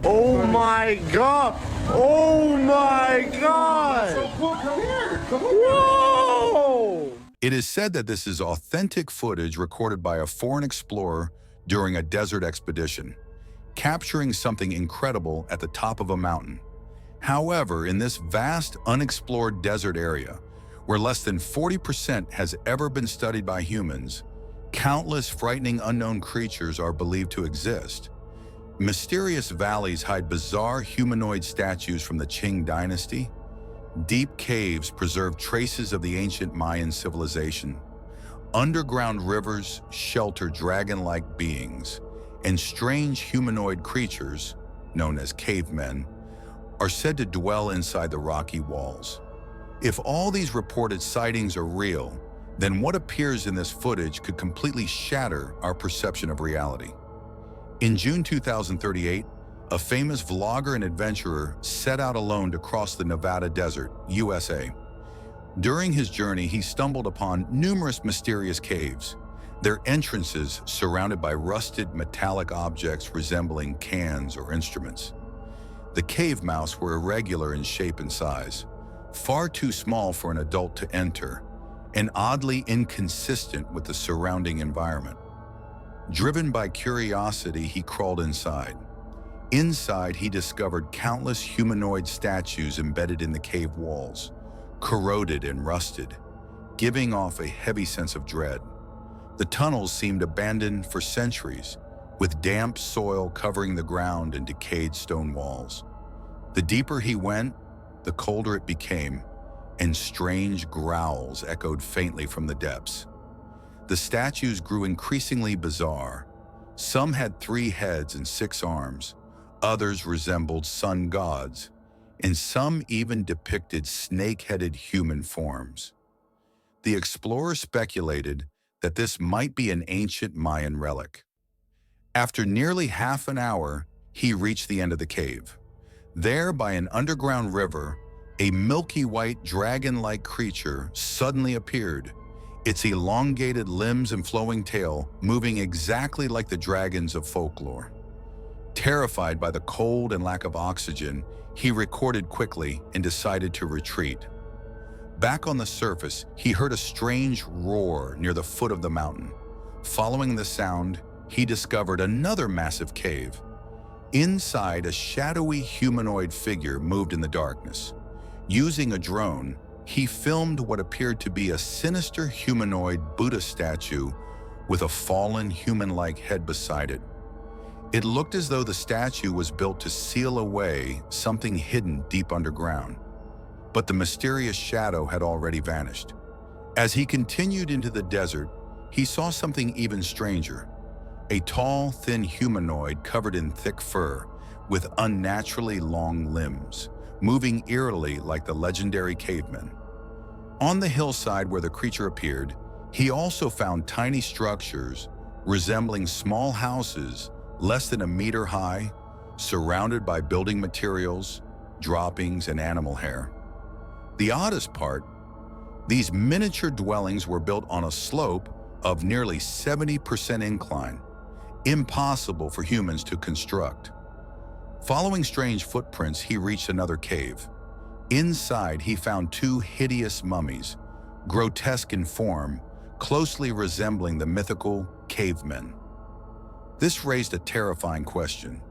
Oh my God! Oh my God! So cool. Come here. Come on. Whoa! It is said that this is authentic footage recorded by a foreign explorer during a desert expedition, capturing something incredible at the top of a mountain. However, in this vast, unexplored desert area, where less than 40% has ever been studied by humans, countless frightening unknown creatures are believed to exist. Mysterious valleys hide bizarre humanoid statues from the Qing dynasty. Deep caves preserve traces of the ancient Mayan civilization. Underground rivers shelter dragon-like beings, and strange humanoid creatures, known as cavemen, are said to dwell inside the rocky walls. If all these reported sightings are real, then what appears in this footage could completely shatter our perception of reality. In June 2038, a famous vlogger and adventurer set out alone to cross the Nevada desert, USA. During his journey, he stumbled upon numerous mysterious caves, their entrances surrounded by rusted metallic objects resembling cans or instruments. The cave mouths were irregular in shape and size, far too small for an adult to enter, and oddly inconsistent with the surrounding environment. Driven by curiosity, he crawled inside. Inside, he discovered countless humanoid statues embedded in the cave walls, corroded and rusted, giving off a heavy sense of dread. The tunnels seemed abandoned for centuries, with damp soil covering the ground and decayed stone walls. The deeper he went, the colder it became, and strange growls echoed faintly from the depths. The statues grew increasingly bizarre. Some had 3 heads and 6 arms, others resembled sun gods, and some even depicted snake-headed human forms. The explorer speculated that this might be an ancient Mayan relic. After nearly half an hour, he reached the end of the cave. There, by an underground river, a milky white dragon-like creature suddenly appeared, its elongated limbs and flowing tail moving exactly like the dragons of folklore. Terrified by the cold and lack of oxygen, he recorded quickly and decided to retreat. Back on the surface, he heard a strange roar near the foot of the mountain. Following the sound, he discovered another massive cave. Inside, a shadowy humanoid figure moved in the darkness. Using a drone, he filmed what appeared to be a sinister humanoid Buddha statue with a fallen human-like head beside it. It looked as though the statue was built to seal away something hidden deep underground. But the mysterious shadow had already vanished. As he continued into the desert, he saw something even stranger. A tall, thin humanoid covered in thick fur, with unnaturally long limbs, moving eerily like the legendary cavemen. On the hillside where the creature appeared, he also found tiny structures resembling small houses less than a meter high, surrounded by building materials, droppings, and animal hair. The oddest part, these miniature dwellings were built on a slope of nearly 70% incline, impossible for humans to construct. Following strange footprints, he reached another cave. Inside, he found 2 hideous mummies, grotesque in form, closely resembling the mythical cavemen. This raised a terrifying question.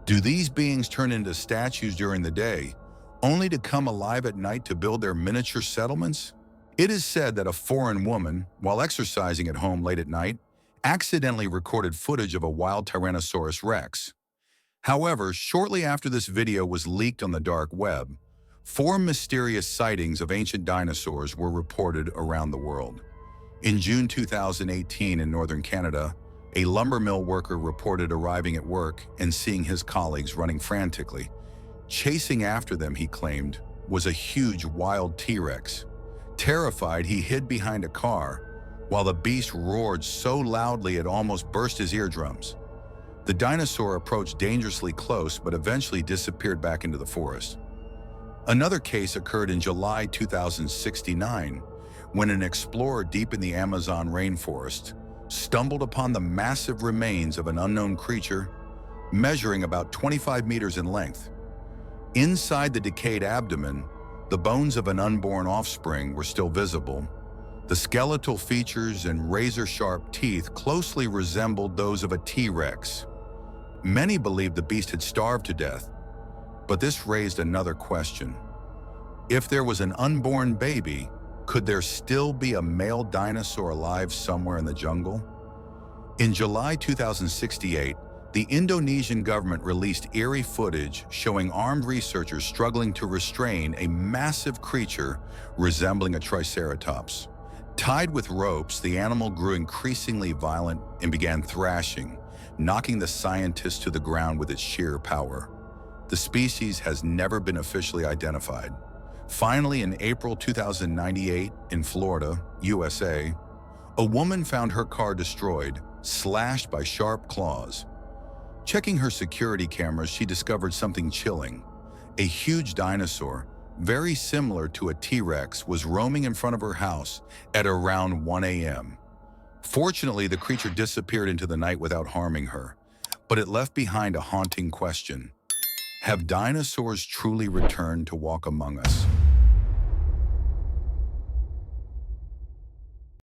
Do these beings turn into statues during the day, only to come alive at night to build their miniature settlements? It is said that a foreign woman, while exercising at home late at night, accidentally recorded footage of a wild Tyrannosaurus Rex. However, shortly after this video was leaked on the dark web, 4 mysterious sightings of ancient dinosaurs were reported around the world. In June 2018 in northern Canada, a lumber mill worker reported arriving at work and seeing his colleagues running frantically. Chasing after them, he claimed, was a huge wild T-Rex. Terrified, he hid behind a car, while the beast roared so loudly it almost burst his eardrums. The dinosaur approached dangerously close but eventually disappeared back into the forest. Another case occurred in July 2069, when an explorer deep in the Amazon rainforest stumbled upon the massive remains of an unknown creature measuring about 25 meters in length. Inside the decayed abdomen, the bones of an unborn offspring were still visible. The skeletal features and razor-sharp teeth closely resembled those of a T-Rex. Many believed the beast had starved to death, but this raised another question. If there was an unborn baby, could there still be a male dinosaur alive somewhere in the jungle? In July 2068, the Indonesian government released eerie footage showing armed researchers struggling to restrain a massive creature resembling a triceratops. Tied with ropes, the animal grew increasingly violent and began thrashing, knocking the scientists to the ground with its sheer power. The species has never been officially identified. Finally, in April 2098, in Florida, USA, a woman found her car destroyed, slashed by sharp claws. Checking her security cameras, she discovered something chilling. A huge dinosaur, very similar to a T-Rex, was roaming in front of her house at around 1 a.m. Fortunately, the creature disappeared into the night without harming her, but it left behind a haunting question. Have dinosaurs truly returned to walk among us?